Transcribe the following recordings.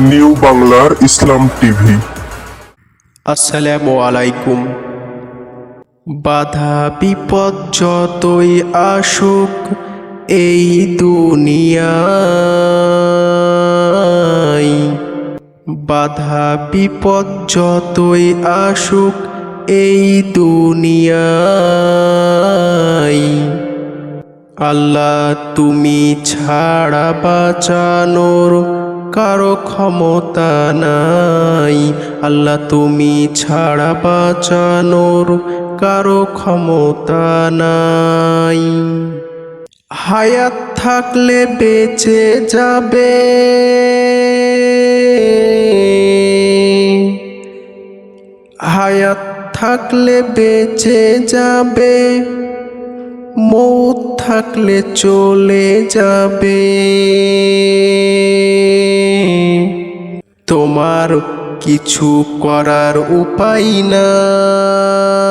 New বাংলার ইসলাম TV. আসসালামু আলাইকুম। বাধা বিপদ যতই আসুক এই দুনিয়ায়, বাধা বিপদ যতই আসুক এই দুনিয়ায়, আল্লাহ তুমি ছাড়া বাঁচানোর কারো ক্ষমতা নাই। আল্লাহ তুমি ছাড়া বাঁচানোর কারো ক্ষমতা নাই। হায়াত থাকলে বেঁচে যাবে, হায়াত থাকলে বেঁচে যাবে, মৌত থাকলে চলে যাবে। তোমার কিছু করার উপায় নাই।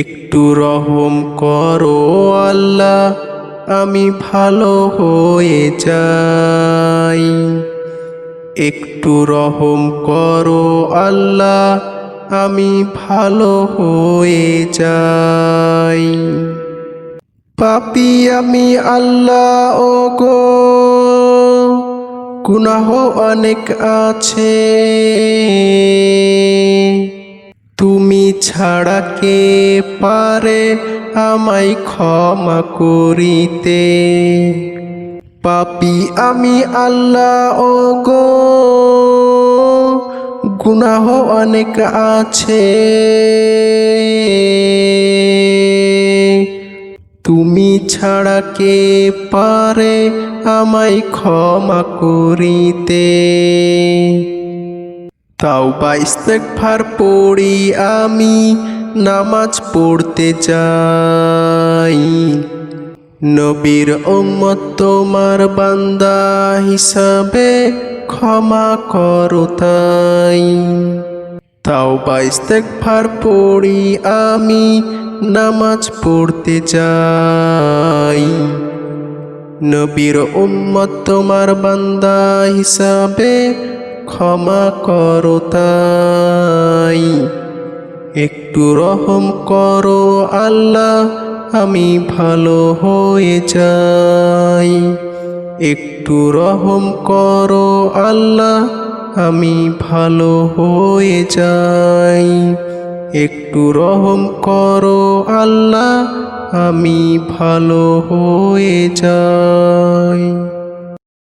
একটু রহম করো আল্লাহ, আমি ভালো হয়ে যাই। একটু রহম করো আল্লাহ, আমি ভালো হয়ে যাই। পাপী আমি আল্লাহ ওগো, গুনাহ অনেক আছে, তুমি ছাড়া কে পারে আমায় ক্ষমা করিতে। পাপী আমি আল্লাহ ওগো, গুনাহ অনেক আছে, তুমি ছাড়া কে পারে আমায় ক্ষমা করিতে। তাওবা ইস্তেগফার পড়ি আমি নামাজ পড়তে যাই। নবীর উম্মত তোমার বান্দা হিসাবে ক্ষমা করো তাই। তাওবা ইস্তেগফার পড়ি আমি নামাজ পড়তে যাই। নবীর উম্মত তোমার বান্দা হিসাবে ক্ষমা করো তাই। একটু রহম করো আল্লাহ, আমি ভালো হয়ে যাই। একটু রহম করো আল্লাহ, আমি ভালো হয়ে যাই। একটু রহম করো আল্লাহ, আমি ভালো হয়ে যাই।